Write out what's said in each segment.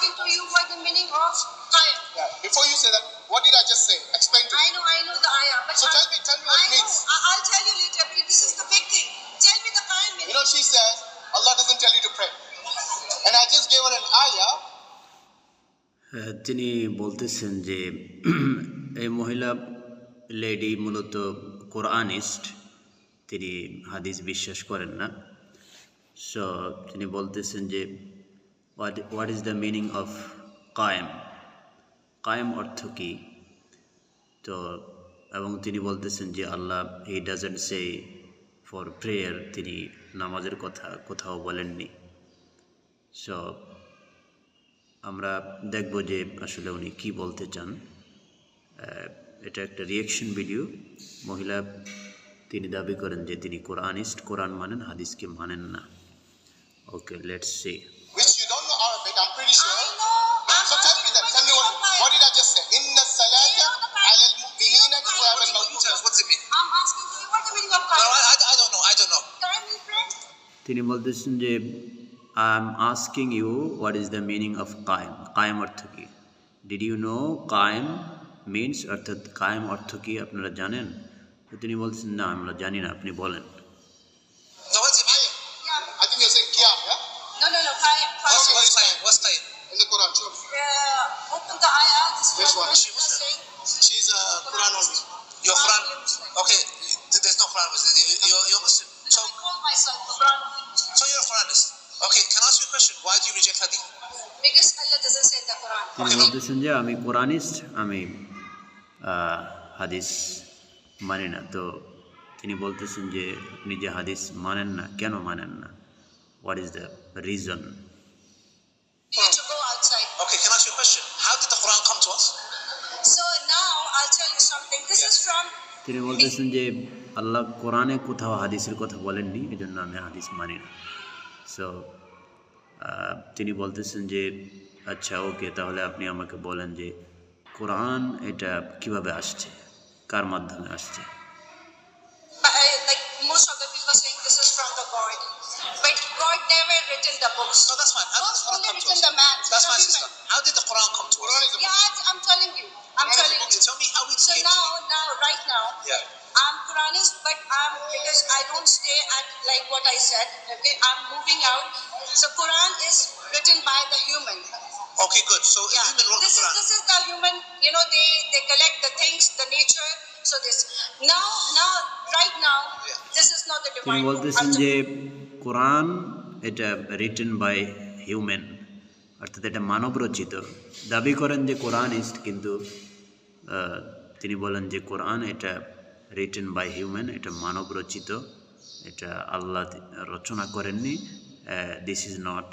asking to you what the meaning of qaim. Yeah. Before you say that, what did I just say? Explain to me. I know the ayah. But So tell me what it means. I'll tell you later, but this is the big thing. Tell me the qaim meaning. You know, she says, Allah doesn't tell you to pray. And I just gave her an ayah. তিনি বলতেছেন যে এই মহিলা lady মূলত Quranist, তিনি হাদিস বিশ্বাস করেন না। সো তিনি বলতেছেন যে what is the meaning of কায়েম, কায়েম অর্থ কী। তো এবং তিনি বলতেছেন যে আল্লাহ he doesn't say for prayer, তিনি নামাজের কথা কোথাও বলেননি। সো আমরা দেখব যে আসলে উনি কী বলতে চান। এটা একটা রিয়াকশন ভিডিও। মহিলা তিনি দাবি করেন যে তিনি কোরআনিস্ট, কোরআন মানেন, হাদিসকে মানেন না। Okay, let's see. Which you don't know Arabic, I'm pretty sure. I know. So tell me that. Tell me what did I just say? Inna salata ala al-mu'minina kitaban mawquta. What's it mean? I'm asking you what the meaning of qaim. No, I don't know. I don't know. Qaim means friend. তিনি বলতেছেন যে I am asking you what is the meaning of কায়েম। কায়েম অর্থ কী? Did you know কায়েম means, অর্থাৎ কায়েম অর্থ কী আপনারা জানেন? তো তিনি বলছেন না, আমরা জানি না, আপনি বলেন। No, what's it mean? Yeah. I think you're saying qiyam, yeah? No. Qaim. What's qaim? What's qaim? In the Quran, sure. Open the ayah. This one. She was saying. She's a Quran only. You're Quran? Okay, there's no Quran Muslim. You're Muslim. So, I call myself a Quran Muslim. so you're a Quranist. Okay, can I ask you a question? Why do you reject hadith? Because Allah doesn't say in the Quran. তিনি বলতেছেন যে আমি Quranist, আমি হাদিস মানি না। তো তিনি বলতেছেন যে আপনি যে হাদিস মানেন না, কেন মানেন না? What is the reason? You need to go outside. Okay, can I ask you a question? How did the Quran come to us? So now I'll tell you something. This is from তিনি বলতেছেন যে আল্লাহ কোরআনে কোথাও হাদিসের কথা বলেননি, এই জন্য আমি হাদিস মানি না। সো তিনি বলতেছেন যে আচ্ছা ওকে, তাহলে আপনি আমাকে বলেন যে কোরআন এটা কিভাবে আসছে, কার মাধ্যমে আসছে? like most of the people saying this is from the God, but God never written the books. No, that's fine. How God did the Quran only come to written us? the man. That's the my human. sister. How did the Quran come to us? Yeah, I'm telling you. I'm telling you. Tell me how it So came to right now, Yeah. I'm Quranist, but because I don't stay at like what I said. Okay, I'm moving out. So Quran is written by the human. Okay, good. So a human wrote the Quran. This is the human. You know, they collect the things, the nature. So this right now, this is not the তিনি divine. বলতেছেন যে কোরআন এটা written by human, অর্থাৎ এটা মানব রচিত। দাবি করেন যে কোরআনিস্ট, কিন্তু তিনি বলেন যে কোরআন এটা রিটেন বাই হিউম্যান, এটা মানব রচিত, এটা আল্লাহ রচনা করেননি। দিস ইজ নট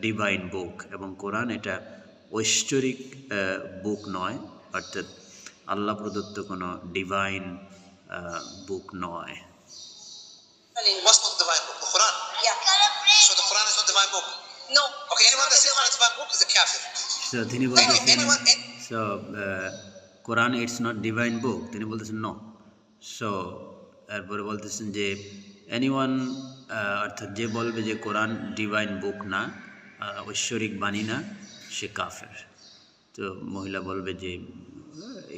ডিভাইন বুক। এবং কোরআন এটা ঐশ্বরিক বুক নয়, অর্থাৎ আল্লাহ প্রদত্ত কোনো ডিভাইন বুক নয়। What's not divine book? The Quran. Yeah. So the Quran is not divine book. No. Okay, anyone that says Quran is divine book is a kafir. So তিনি বলতেছেন সো কোরআন ইটস নট ডিভাইন বুক, তিনি বলতেছেন no. So এরপরে বলতেছেন যে anyone, অর্থাৎ যে বলবে যে কোরআন ডিভাইন বুক না, ঐশ্বরিক বাণী না, সে কাফের। তো মহিলা বলবে যে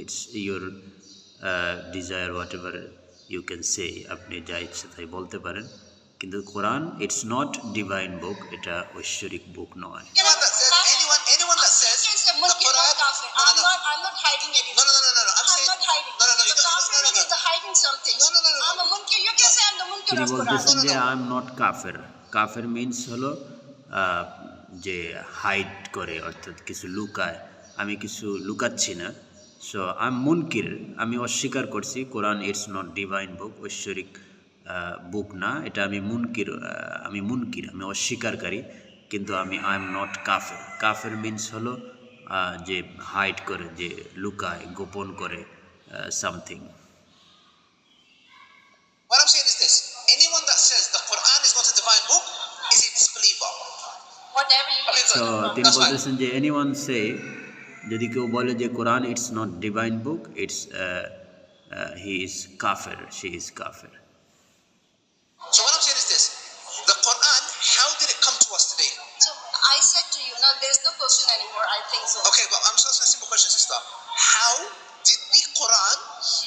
it's your desire, whatever you can say, আপনি যা ইচ্ছে তাই বলতে পারেন, কিন্তু Quran it's not divine book, এটা ঐশ্বরিক বুক নয়। Anyone that says the Quran. I'm not hiding anything. No. I'm not hiding. No. The kafir is hiding something. No. I'm a munkir. You can say I'm the munkir তিনি of Quran. বলতেছেন যে I am not কাফের। কাফের means হলো যে hide করে, অর্থাৎ কিছু লুকায়। আমি কিছু লুকাচ্ছি না। সো আই এম মুনকির, আমি অস্বীকার করছি কোরআন ইটস নট ডিভাইন বুক, ঐশ্বরিক বুক না, এটা আমি মুনকির, আমি অস্বীকারী, কিন্তু আই এম নট কাফের। কাফের মিনস হলো যে হাইড করে, যে লুকায়, গোপন করে something. What I'm saying is this: anyone that says the Quran is not a divine book is a disbeliever. Whatever you Okay, say. So তিনি বলতেছেন যে এনিওয়ান সে, যদি কেউ বলে যে কোরআন it's not divine book, it's he is কাফের, she is কাফের। So what I'm saying is this: the Quran, how did it come to us today? So I said to you you. Now there's no question anymore. I think so. Okay, but I'm just asking a simple question, sister. How did the Quran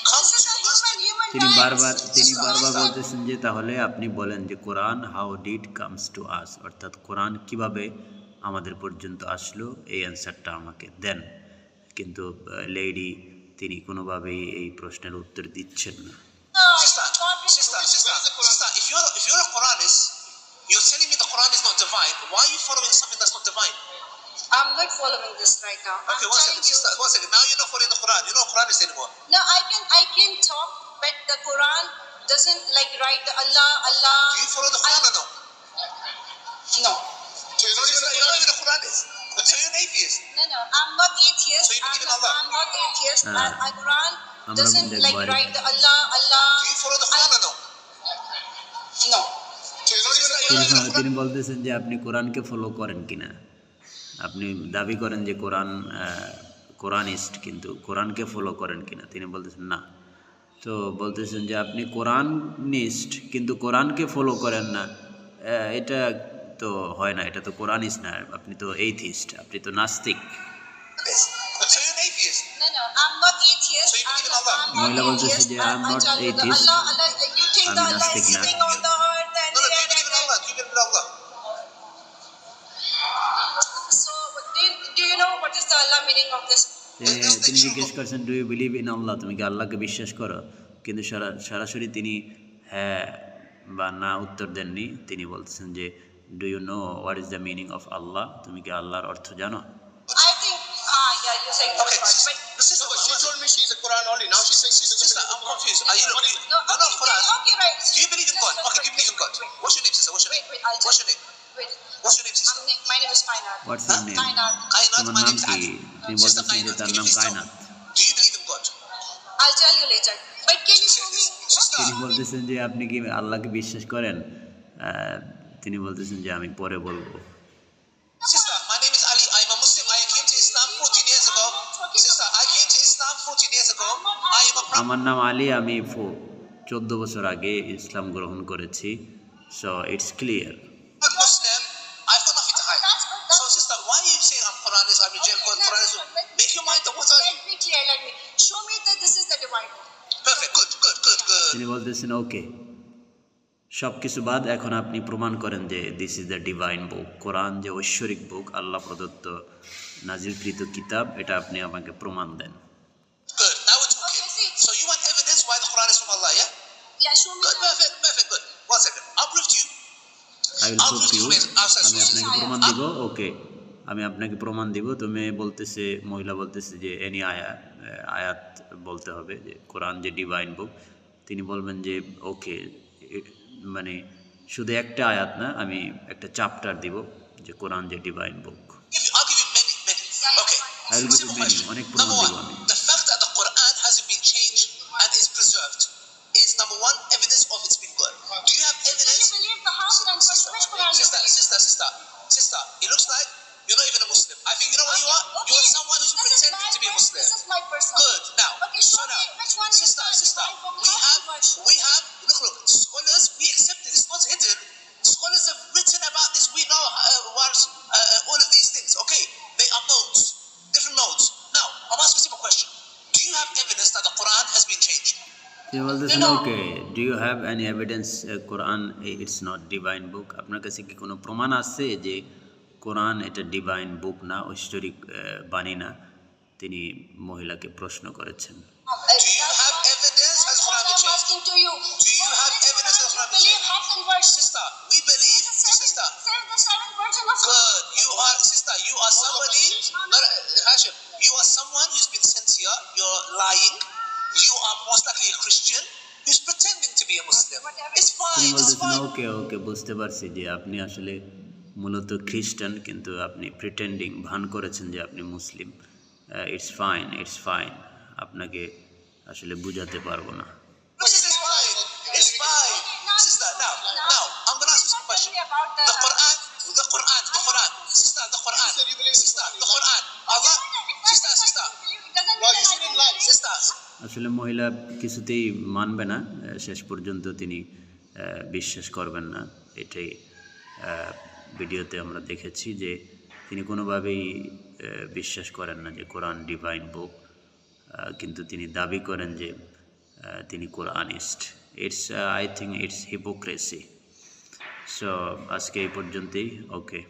come This is to a us? human তিনি rights. বারবার বলতেছেন যে তাহলে আপনি বলেন যে কোরআন how did comes to us, অর্থাৎ কোরআন কিভাবে আমাদের পর্যন্ত আসলো, এই অ্যান্সারটা আমাকে দেন। কিন্তু লেডি তিনি কোনোভাবেই এই প্রশ্নের উত্তর দিচ্ছেন না। Sister, if you're a Quranist, you're telling me the Quran is not divine. Why are you following something that's not divine? I'm not following this right now. Okay, I'm one telling second, sister. One second. Now you're not following the Quran. You're not a Quranist anymore. No, I can talk, but the Quran doesn't like write the Allah. Do you follow the Quran or no? No. So you're not even a Quranist. So you're an atheist. No. I'm not atheist. So you believe in Allah? I'm not atheist. Ah. And Quran doesn't Amra like Bhai. write the Allah. Do you follow the Quran or no? No. So you're not even a তিনি Quran. বলতেছেন যে আপনি কোরআনকে follow করেন কিনা। আপনি দাবি করেন যে কোরআনিস্ট, কিন্তু কোরআনকে ফলো করেন কিনা তিনি বলতেছেন না। তো বলতেছেন যে আপনি কোরআনিস্ট কিন্তু কোরআনকে ফলো করেন না, এটা তো হয় না, এটা তো কোরআনিস্ট না, আপনি তো এইথিস্ট, আপনি তো নাস্তিক। So you're an atheist. No. I'm not atheist. So you believe in Allah? মহিলা বলতেছে যে I'm not atheist, Allah, you think আমি the Allah নাস্তিক is না। sitting on the earth and No, do you believe in Allah? Do you believe in Allah? So do you know what is the Allah meaning of this? তিনি জিজ্ঞেস করছেন do you believe in আল্লাহ, তুমি কি আল্লাহকে বিশ্বাস করো? কিন্তু সরাসরি তিনি হ্যাঁ বা না উত্তর দেননি। তিনি বলছেন যে do you know what is the meaning of আল্লাহ, তুমি কি আল্লাহর অর্থ জানো? I think yeah, you're saying Okay, sister, but she told me she's a Quran only. Now she's saying she's a sister. I'm confused. Are you looking? No, You're not Quran. okay, right. Do you believe in God? Okay, do you believe in God? What's your name, sister? What's your name? Wait, I'll tell What's your name? Wait. What's your name, sister? My name is Kainat. What's your name? Kainat. Kainat, তোমার my নাম name's কি? Ali. তিনি Sister বলতেছেন যে Kainat, তার can you নাম please tell me? কায়নাত। Do you believe in God? I'll tell you later. But can you show me? Sister, তিনি বলতেছেন যে আপনি কি আল্লাহকে বিশ্বাস করেন? তিনি বলতেছেন যে আমি পরে বলবো। sister, my name is Ali. I'm a Muslim. I came to Islam 14 years ago. Sister, I came to Islam 14 years ago. I am a prophet. আমার নাম আলী, আমি 14 বছর আগে ইসলাম গ্রহণ করেছি। So it's clear. Muslim. I've got nothing to hide. So, sister, why are you saying I'm Quranist? I reject God. Quranist. Make your mind up. What are you? Let me clear. Let me show me that this is the divine book. Perfect. Good. তিনি বলতেছেন ওকে, সব কিছু বাদ, এখন আপনি প্রমাণ করেন যে দিস ইজ দ্য ডিভাইন বুক, কোরআন যে ঐশ্বরিক বুক, আল্লাহ প্রদত্ত নাজিলকৃত কিতাব, এটা আপনি আমাকে প্রমাণ দেন। Good. Now we're talking. Okay, see. So you want evidence why the Quran is from Allah, yeah? Yeah, show me. Good. Perfect. Good. 1 second. I'll prove to you. I will prove you, আমি আপনাকে প্রমাণ দিব। ওকে, আমি আপনাকে প্রমাণ দিব। তুমি বলতেছে, মহিলা বলতেছে যে এনি আয়াত বলতে হবে, যে কোরআন যে ডিভাইন বুক। তিনি বলবেন যে ওকে, মানে শুধু একটা আয়াত না, আমি একটা চ্যাপ্টার দিব যে কোরআন যে divine book. I'll give you many. Okay. I will give you Simple many. question. অনেক Number প্রমাণ দিব one, আমি। the fact that the Quran hasn't been changed and is preserved is number one evidence of its being good. Do you have Do evidence? you believe the half and which Quran you believe? Sister, it looks like you're not even a Muslim. I think you know what you are? Okay. You are someone who's This is pretending to be a my Muslim. This is my personal. Good. Now, Okay, show me which one is sister, the divine book. we have, look, scholars, we accept it, it's not hidden. Scholars have written about this, we know all of these things, okay? They are notes, different notes. Now, I'm asking a simple question. Do you have evidence that the Quran has been changed? তিনি বলতেছেন okay, do you have any evidence কোরআন it's not divine book? আপনার কাছে কি কোনো প্রমাণ আছে যে কোরআন এটা ডিভাইন বুক না, ঐশ্বরিক বাণী না? তিনি মহিলাকে প্রশ্ন করেছেন। Do you have evidence has Quran been I'm changed? asking to you. Do you have evidence that You Quran been believe changed? half and verse. Sister, we believe, sister. The seven version of Good. You are, sister, you are somebody, Hashim, you are someone who's been sincere, you're lying, you are most likely a Christian who's pretending to be a Muslim. It's তিনি fine, it's বলতেছেন fine. ওকে বুঝতে পারছি যে আপনি আসলে মূলত খ্রিস্টান, কিন্তু আপনি প্রিটেন্ডিং, ভান করেছেন যে আপনি মুসলিম। ইটস ফাইন, আপনাকে আসলে বুঝাতে পারবো না। Which is fine. It's fine. Sister, now, I'm going to ask you some question. The Quran. Sister, the Quran. Allah, sister. No, you shouldn't lie. Sister. আসলে মহিলা কিছুতেই মানবে না, শেষ পর্যন্ত তিনি বিশ্বাস করবেন না। এটাই ভিডিওতে আমরা দেখেছি যে তিনি কোনোভাবেই বিশ্বাস করেন না যে কোরআন ডিভাইন বুক, কিন্তু তিনি দাবি করেন যে তিনি কোরআনিস্ট। It's I think it's hypocrisy. So আজকে এই পর্যন্তই। ওকে।